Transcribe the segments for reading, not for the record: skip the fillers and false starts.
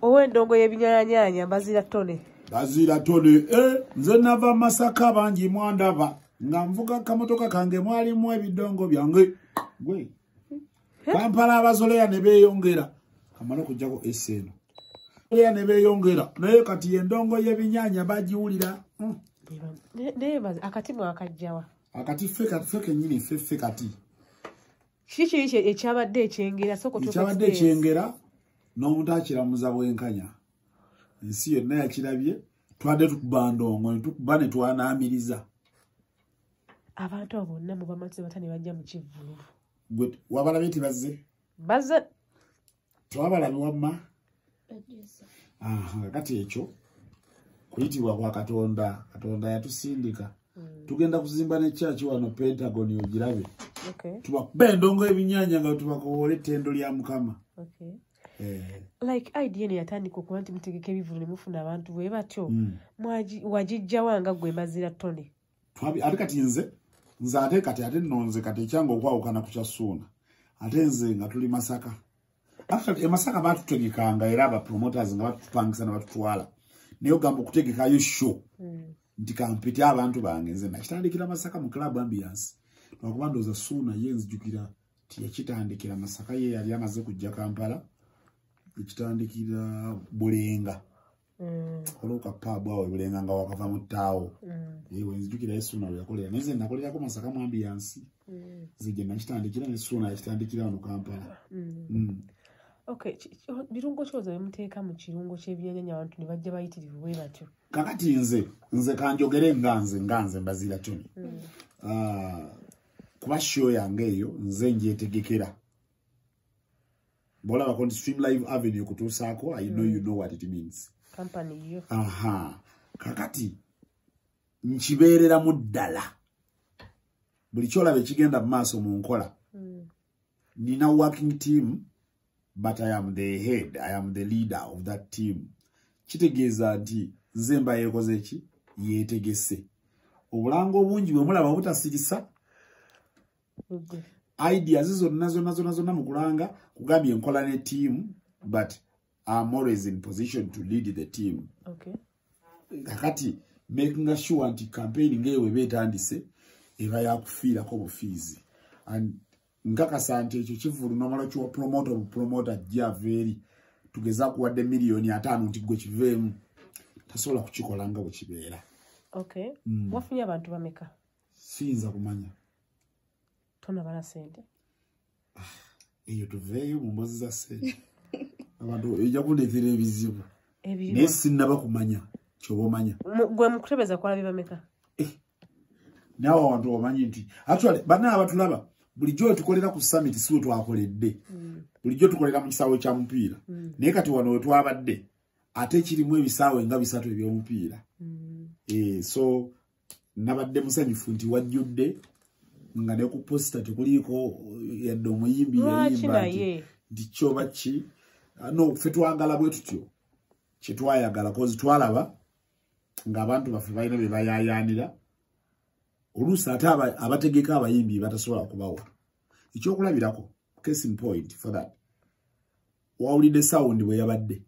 Owendongo y'ebinyanyanya bazira tone. Bazira tone nze nava Masaka bangi mwandaba nga nvuga kamotoka kange mwalimu ebidongo byange gwe Kampala abazoleya ne beeyongera kamala kujjako esseno ya ne beeyongera naye kati endongo y'ebinyanya bagiwulira akati mwakajjawa akati feke nyini ffe kati kiki ekyabadde ekyengera soko ekyabadde ekyengera n'omuntu akiramuza bwenkanya ensi yonna yakirabye twadde tukuba ndongo tukuba ne twanaamiriza abantu abo bonna mu bamatse batani bajja mu kivvulu gwe wabalabye bazze twabalabe wamma kati ekyo kuyitibwa kwa Katonda yatusindika tugenda kuzimba n'ekyaki wano Pentagon ogirabe tubakuba endongo ebinyanya nga tubakowola ettendo lya Mukama like idea ne yatandika okuba nti mutegeka ebivulu ne mufuna abantu bwe batyo wagijjawa nga gwe mazira tone ate kati nze ate kati nonze kati ekyanga okwawukana ku kyasuuna ate nze nga tuli Masaka Masaka batutegekanga era aba promoters nga batupangisa na batutwala naye ogamba okutegekayo show nti kampiti abantu bange nze nakitandikira Masaka mu club ambiance lwakuba ndowooza suuna ye nzijukira tiyakitandikira Masaka ye yali amaze kujja Kampala ekitandikira Bulenga oluka pub awo Bulenga nga wakava mu ttaawo yewe nzijukira Suuna we yakolera naye nze nakolerako Masaka mu ambiance zije nakitandikira ne Suuna yakitandikira wano Kampala Okay, birungo kyoza bemuteeka mu kirungo ky'ebinyanya abantu ne bajja bayitirivu bwe batyo. Kakati nze kanjogere nganze mbazira tuni. Kuba show yange eyo nze njetegekera. Bola bakondi Stream Live Avenue kutusaako, I know you know what it means. Company yo. Kakati nkibeerera mu ddala. Buli kyolaba ekigenda mu maaso mu nkola. Nina working team. But I am the head, I am the leader of that team. Kitegeeza nti nze mba yekoze ki yetegese. Obulango obungi bwe mulaba butasirisa. Ideas zonna mu kulanga kugambye enkola ne team, but I'm always in position to lead the team. Okay. Kakati making sure nti campaign ngewe betandise eba yakufiirako bufiizi. And nkakasa nti ekyo kivulu nomala kyo promoter javeri tugeza kuwadde miliyoni 5 nti gwe kiveemu tasobola kukikola nga bwe kibeera. Okay. Wafunye abantu bameka? Siyinza kumanya. Tonabala sente? Eyo tuveeyo mu mbozi za sente. Abantu ejja kuleetera ebizibu. Naye sinnaba kumanya kyoba omanya. Gwe mukutebeza kwalabye bameka? Naawe abantu bamanyi nti actually bana abatulaba bulijjo tukolera ku summit siwe twakoledde. Bulijjo tukolera mu kisaawe kya mupiira. Naye kati wano twabadde ate kirimu ebisaawe nga 3 eby'omupiira. So nabadde musanyufu nti wajjudde nga ne ku posta tekuliko yadde omuyimbi yayimba nti kyoba ki no ffe twagala bwe tutyo kye twayagala kozi twalaba ng'abantu baffe balina bye bayayaanira oluusi ate abategeka abayimbi batasobola kubawa ekyokulabirako case in point for that wawulidde sound bwe yabadde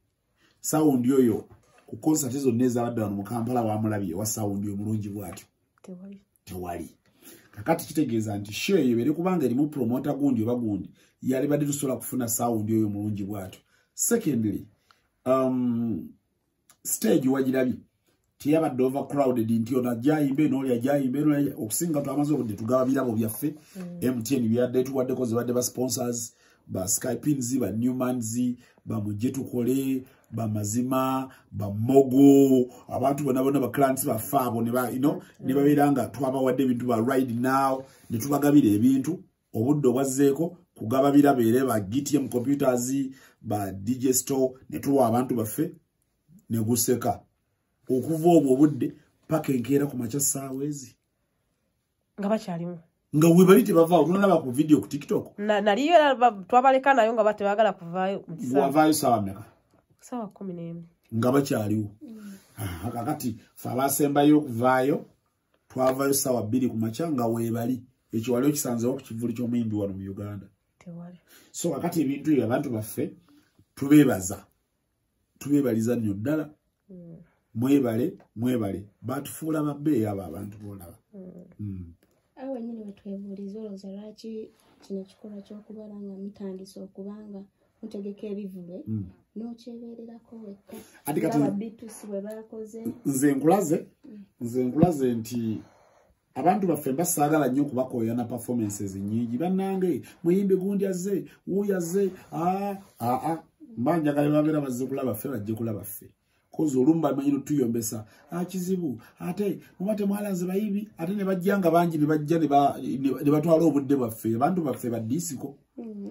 sound yoyo ku concert zonna ezabadde wano mu Kampala wamulabye wa sound yo mulungi bwatyo tewali kakati kitegeeza nti show eyo bere kubanga erimu promoter gundi oba gundi yali badde tusobola kufuna sound yoyo mulungi bwatyo. Secondly stage wagirabye tiyabadde overcrowded nti ona jayimbe n'oli ajayimbe okusinga twamaze obudde tugaba birabo byaffe MTN byadde tuwaddeko zibadde ba sponsors ba Skypins ba Newmans ba mujje tukole ba mazima ba mogo abantu bonna ba clients ba fabo ne ba ne babiranga twabawadde ebintu ba ride now ne tubagabira ebintu obudde obwazzeeko kugaba birabeere ba GTM computers ba DJ store ne tuwa abantu baffe ne guseka okuva obwo budde paka enkeera ku macha saawezi nga bakyalimu nga webali tebavaawo tunalaba ku video ku TikTok naliyo twabaleka nayo nga batebagala kuvaayo mu kisaawe wavaayo saawa mmeka saawa 11 nga bakyaliwo kakati fe abasembayo okuvaayo twavaayo saawa 2 ku macha nga webali ekyo waliwo kisanzewo ku kivuli ky'omuyimbi wano mu Uganda tewali. So kakati ebintu ebyo abantu baffe tubeebaza tubebaliza nnyo ddala mwebale batufuula babbeeyi abo abantu boolaba awo nyine wetwebuuliza olowooza lwaki kino kikolwa ky'okubala nga mutandise okubanga mutegeka ebivule n'okyebeererako wekka ababitusi bwe baakoze nze nkulaze nti abantu baffe basaagala nnyo okubakooya na performances nnyingi bannange muyimbi gundi azze wuuyo azze mba njagala babeera bazze kulaba ffe bajje kulaba ffe kozi olumu bamanyi tuyombesa kizibu ate muba temwalanze bayibi ate ne bajjanga bangi ne bajja ne batwala obudde bwaffe abantu baffe baddiisiko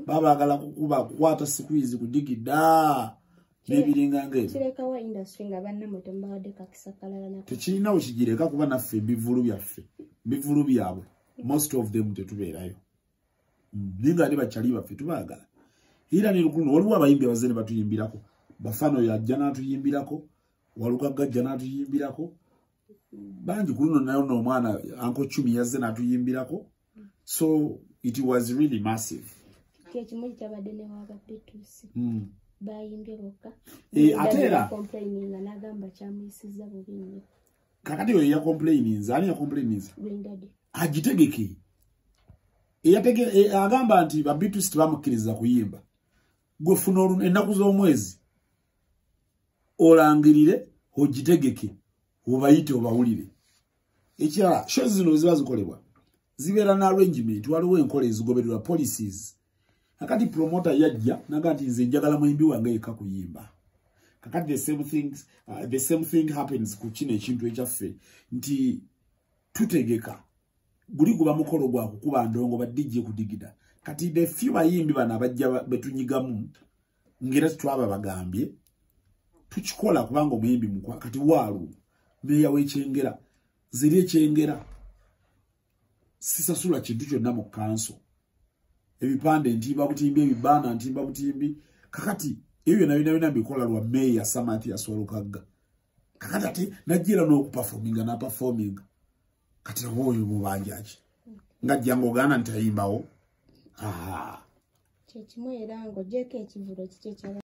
babaagala kukwata sikwizi kudigidda n'ebiringanga ebyo kirekawo industry nga bannamoto mbawadde kakisa kalala nako tekirina we kigireka kuba naffe ebivulu byaffe bivulu byabwe most of them tetubeerayo ninga ate bakyali baffe tubaagala era ne lukuno waliwo abayimbi abazze ne batuyimbirako Bafano yajja n'atuyimbirako Walukaga ajja n'atuyimbirako bangi ku luno nayo n'omwana Uncle Chumi yazze n'atuyimbirako so it was really massive kimu kitabadde ne wababitusi bayimbye bokka atera complaining n'agamba kyamuyisiza bubi nnyo kakati oyo ya complaining ani ya complaining Blindadi agitegeke agamba nti babitusi tebamukkiriza kuyimba gwe funa ennaku z'omwezi olangirire ogitegeke obayite obawulire ekirala shows zino ziba zikolebwa zibeera na arrangement waliwo enkola ezigobererwa policies kakati promoter yajja naga nti nze njagala muyimbi wange yekka kuyimba kakati the same thing happens ku kino ekintu ekyaffe nti tutegeka guli guba mukolo gwa kukuba ndongo badijje kudigida kati the few bayimbi bana bajja betunyigamu ngera twaba bagambye tukikola kubanga omuyimbi mukwa kati waalu meya w'ekyengera ziri ekyengera sisasula kintu kyonna mu kanso ebipande ntimba butimbi ebibana ntimba butimbi kakati ebyo nabina bikola lwa meya Samati Aswalukaga kakati ate najjira n'okuperforminga na performing kati oyo mubanjaji ngajjango gana ntayimbawo kyekimu era ng'ogyeko ekivulo kikye